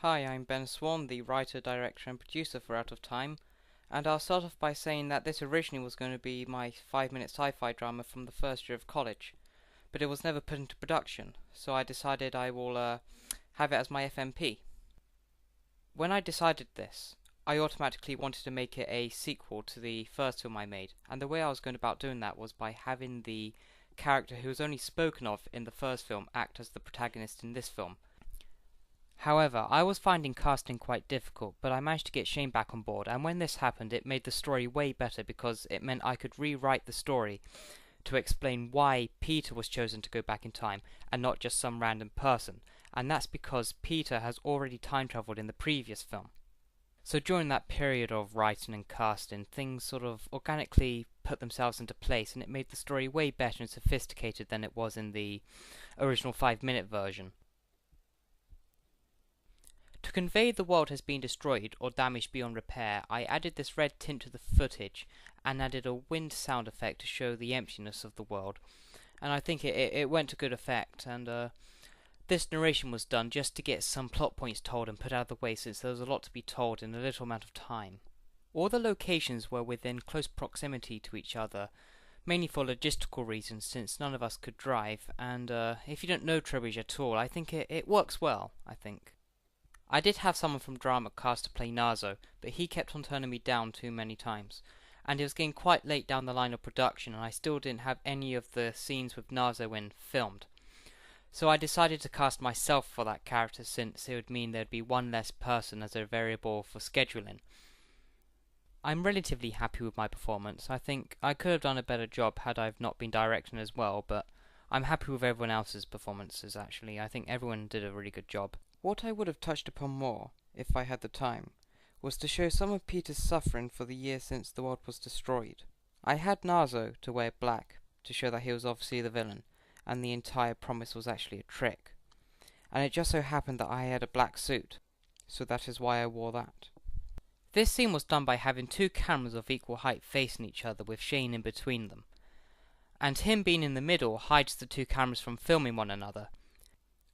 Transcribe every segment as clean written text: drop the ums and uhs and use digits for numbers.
Hi, I'm Ben Swan, the writer, director and producer for Out of Time, and I'll start off by saying that this originally was going to be my 5-minute sci-fi drama from the first year of college, but it was never put into production, so I decided I will have it as my FMP. When I decided this, I automatically wanted to make it a sequel to the first film I made, and the way I was going about doing that was by having the character who was only spoken of in the first film act as the protagonist in this film. However, I was finding casting quite difficult, but I managed to get Shane back on board, and when this happened it made the story way better because it meant I could rewrite the story to explain why Peter was chosen to go back in time and not just some random person, and that's because Peter has already time travelled in the previous film. So during that period of writing and casting, things sort of organically put themselves into place, and it made the story way better and sophisticated than it was in the original 5-minute version. To convey the world has been destroyed or damaged beyond repair, I added this red tint to the footage and added a wind sound effect to show the emptiness of the world. And I think it went to good effect, and this narration was done just to get some plot points told and put out of the way, since there was a lot to be told in a little amount of time. All the locations were within close proximity to each other, mainly for logistical reasons since none of us could drive, and if you don't know Trowbridge at all, I think it works well, I think. I did have someone from drama cast to play Narzo, but he kept on turning me down too many times, and it was getting quite late down the line of production and I still didn't have any of the scenes with Narzo in filmed. So I decided to cast myself for that character, since it would mean there'd be one less person as a variable for scheduling. I'm relatively happy with my performance. I think I could have done a better job had I not been directing as well, but I'm happy with everyone else's performances actually. I think everyone did a really good job. What I would have touched upon more, if I had the time, was to show some of Peter's suffering for the years since the world was destroyed. I had Narzo to wear black, to show that he was obviously the villain, and the entire promise was actually a trick. And it just so happened that I had a black suit, so that is why I wore that. This scene was done by having two cameras of equal height facing each other with Shane in between them. And him being in the middle hides the two cameras from filming one another.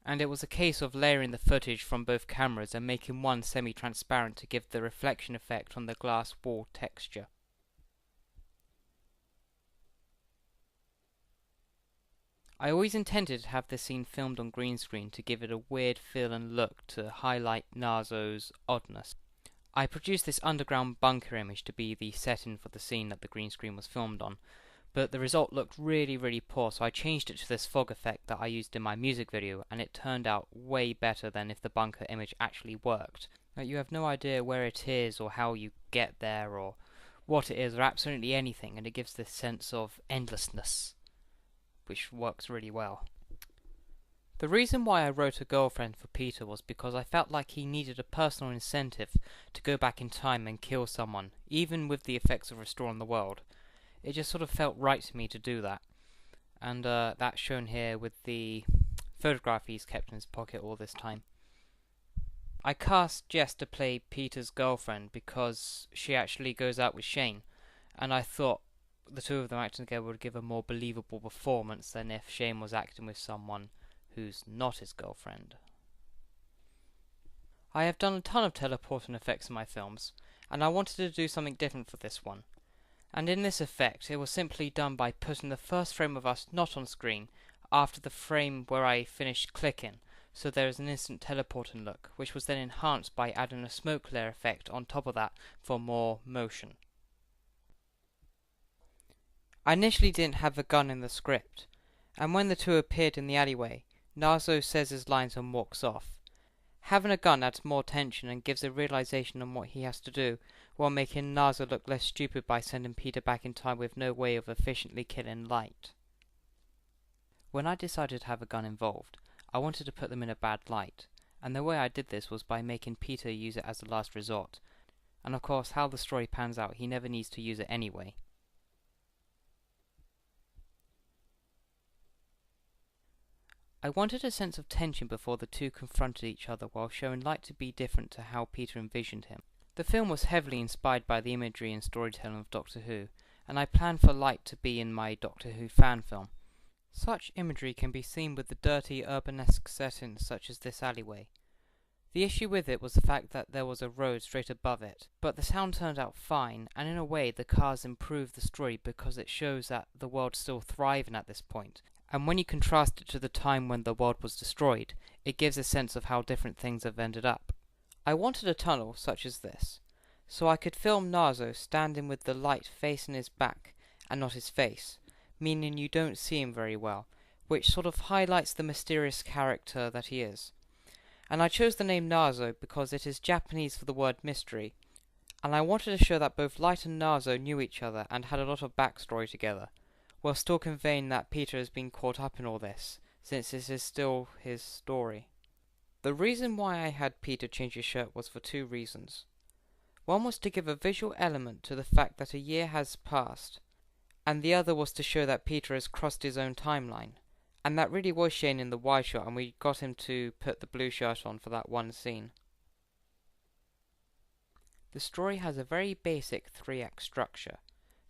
And it was a case of layering the footage from both cameras and making one semi-transparent to give the reflection effect on the glass wall texture. I always intended to have this scene filmed on green screen to give it a weird feel and look to highlight Narzo's oddness. I produced this underground bunker image to be the setting for the scene that the green screen was filmed on, but the result looked really poor, so I changed it to this fog effect that I used in my music video, and it turned out way better than if the bunker image actually worked. You have no idea where it is or how you get there or what it is or absolutely anything, and it gives this sense of endlessness, which works really well. The reason why I wrote a girlfriend for Peter was because I felt like he needed a personal incentive to go back in time and kill someone, even with the effects of restoring the world. It just sort of felt right to me to do that, and that's shown here with the photograph he's kept in his pocket all this time. I cast Jess to play Peter's girlfriend because she actually goes out with Shane, and I thought the two of them acting together would give a more believable performance than if Shane was acting with someone who's not his girlfriend. I have done a ton of teleporting effects in my films, and I wanted to do something different for this one. And in this effect, it was simply done by putting the first frame of us not on screen after the frame where I finished clicking, so there is an instant teleporting look, which was then enhanced by adding a smoke layer effect on top of that for more motion. I initially didn't have a gun in the script, and when the two appeared in the alleyway, Narzo says his lines and walks off. Having a gun adds more tension and gives a realization on what he has to do, while making Narzo look less stupid by sending Peter back in time with no way of efficiently killing light. When I decided to have a gun involved, I wanted to put them in a bad light, and the way I did this was by making Peter use it as a last resort, and of course how the story pans out, he never needs to use it anyway. I wanted a sense of tension before the two confronted each other while showing light to be different to how Peter envisioned him. The film was heavily inspired by the imagery and storytelling of Doctor Who, and I planned for light to be in my Doctor Who fan film. Such imagery can be seen with the dirty urbanesque settings such as this alleyway. The issue with it was the fact that there was a road straight above it, but the sound turned out fine, and in a way the cars improved the story because it shows that the world's still thriving at this point. And when you contrast it to the time when the world was destroyed, it gives a sense of how different things have ended up. I wanted a tunnel such as this, so I could film Nazo standing with the light facing his back and not his face, meaning you don't see him very well, which sort of highlights the mysterious character that he is. And I chose the name Nazo because it is Japanese for the word mystery, and I wanted to show that both Light and Nazo knew each other and had a lot of backstory together, while still conveying that Peter has been caught up in all this, since this is still his story. The reason why I had Peter change his shirt was for two reasons. One was to give a visual element to the fact that a year has passed, and the other was to show that Peter has crossed his own timeline. And that really was shown in the wide shot, and we got him to put the blue shirt on for that one scene. The story has a very basic 3-act structure.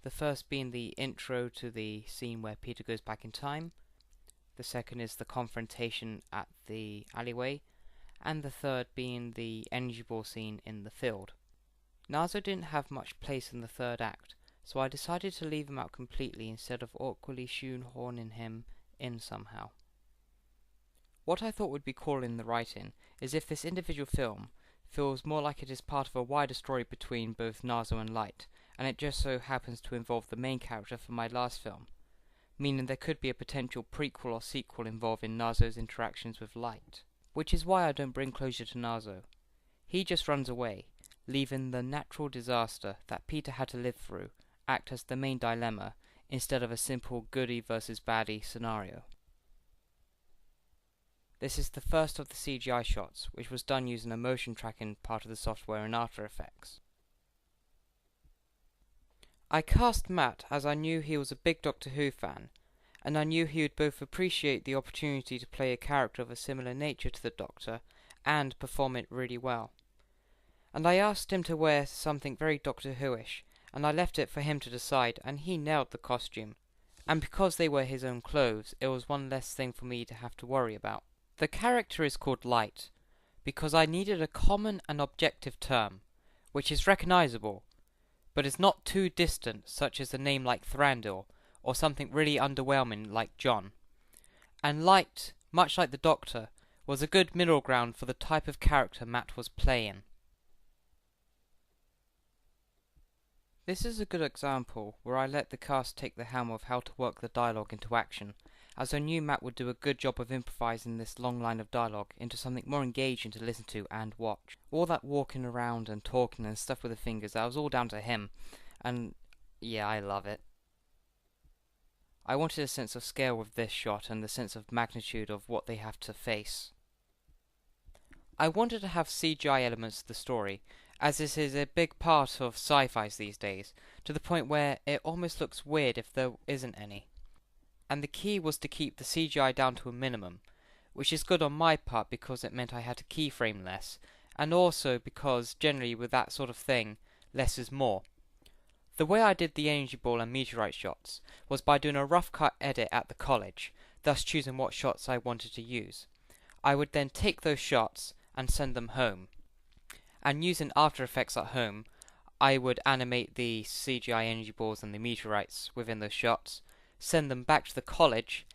The first being the intro to the scene where Peter goes back in time. The second is the confrontation at the alleyway. And the third being the energy ball scene in the field. Nazo didn't have much place in the third act, so I decided to leave him out completely instead of awkwardly shoehorning him in somehow. What I thought would be cool in the writing is if this individual film feels more like it is part of a wider story between both Nazo and Light, and it just so happens to involve the main character from my last film, meaning there could be a potential prequel or sequel involving Nazo's interactions with Light. Which is why I don't bring closure to Nazo. He just runs away, leaving the natural disaster that Peter had to live through act as the main dilemma, instead of a simple goody versus baddie scenario. This is the first of the CGI shots, which was done using a motion tracking part of the software in After Effects. I cast Matt as I knew he was a big Doctor Who fan, and I knew he would both appreciate the opportunity to play a character of a similar nature to the Doctor, and perform it really well. And I asked him to wear something very Doctor Who-ish, and I left it for him to decide, and he nailed the costume. And because they were his own clothes, it was one less thing for me to have to worry about. The character is called Light, because I needed a common and objective term, which is recognizable, but is not too distant, such as a name like Thranduil, or something really underwhelming like John. And Light, much like the Doctor, was a good middle ground for the type of character Matt was playing. This is a good example where I let the cast take the helm of how to work the dialogue into action, as I knew Matt would do a good job of improvising this long line of dialogue into something more engaging to listen to and watch. All that walking around and talking and stuff with the fingers, that was all down to him, and yeah, I love it. I wanted a sense of scale with this shot and the sense of magnitude of what they have to face. I wanted to have CGI elements to the story, as this is a big part of sci-fis these days, to the point where it almost looks weird if there isn't any. And the key was to keep the CGI down to a minimum, which is good on my part because it meant I had to keyframe less, and also because generally with that sort of thing, less is more. The way I did the energy ball and meteorite shots was by doing a rough cut edit at the college, thus choosing what shots I wanted to use. I would then take those shots and send them home. And using After Effects at home, I would animate the CGI energy balls and the meteorites within those shots, send them back to the college,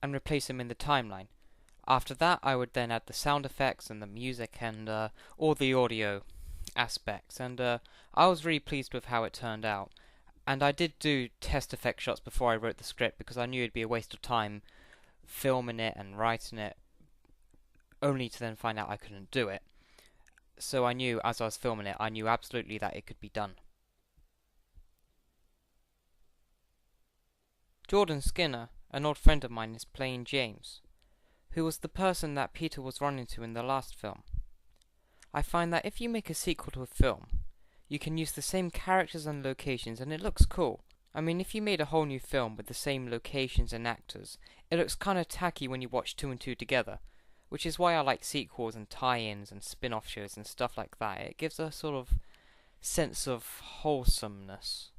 and replace them in the timeline. After that, I would then add the sound effects and the music and all the audio aspects, and I was really pleased with how it turned out. And I did do test effect shots before I wrote the script because I knew it'd be a waste of time filming it and writing it, only to then find out I couldn't do it. So I knew as I was filming it, I knew absolutely that it could be done. Jordan Skinner, an old friend of mine, is playing James, who was the person that Peter was running to in the last film. I find that if you make a sequel to a film, you can use the same characters and locations and it looks cool. I mean, if you made a whole new film with the same locations and actors, it looks kinda tacky when you watch two and two together, which is why I like sequels and tie-ins and spin-off shows and stuff like that. It gives a sort of sense of wholesomeness.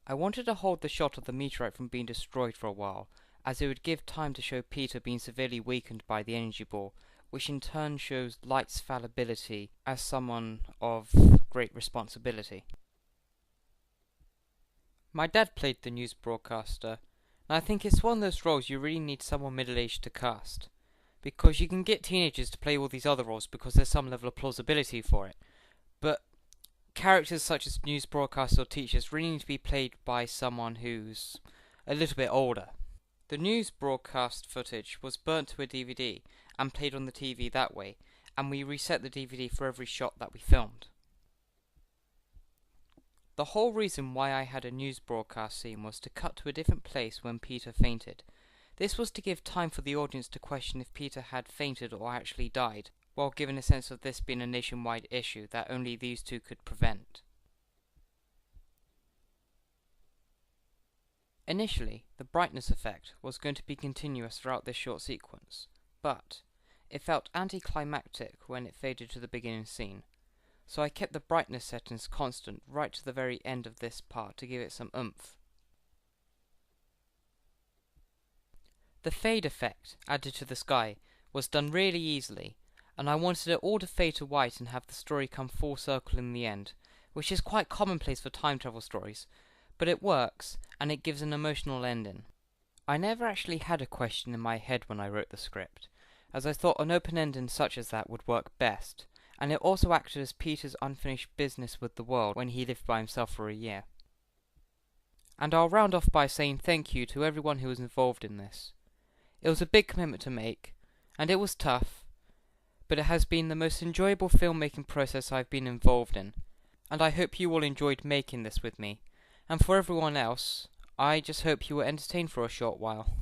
I wanted to hold the shot of the meteorite from being destroyed for a while, as it would give time to show Peter being severely weakened by the energy ball, which in turn shows Light's fallibility as someone of great responsibility. My dad played the news broadcaster, and I think it's one of those roles you really need someone middle-aged to cast, because you can get teenagers to play all these other roles because there's some level of plausibility for it, but characters such as news broadcasters or teachers really need to be played by someone who's a little bit older. The news broadcast footage was burnt to a DVD and played on the TV that way, and we reset the DVD for every shot that we filmed. The whole reason why I had a news broadcast scene was to cut to a different place when Peter fainted. This was to give time for the audience to question if Peter had fainted or actually died, while giving a sense of this being a nationwide issue that only these two could prevent. Initially, the brightness effect was going to be continuous throughout this short sequence, but it felt anticlimactic when it faded to the beginning scene, so I kept the brightness settings constant right to the very end of this part to give it some oomph. The fade effect added to the sky was done really easily, and I wanted it all to fade to white and have the story come full circle in the end, which is quite commonplace for time travel stories, but it works, and it gives an emotional ending. I never actually had a question in my head when I wrote the script, as I thought an open ending such as that would work best, and it also acted as Peter's unfinished business with the world when he lived by himself for a year. And I'll round off by saying thank you to everyone who was involved in this. It was a big commitment to make, and it was tough, but it has been the most enjoyable filmmaking process I've been involved in, and I hope you all enjoyed making this with me. And for everyone else, I just hope you were entertained for a short while.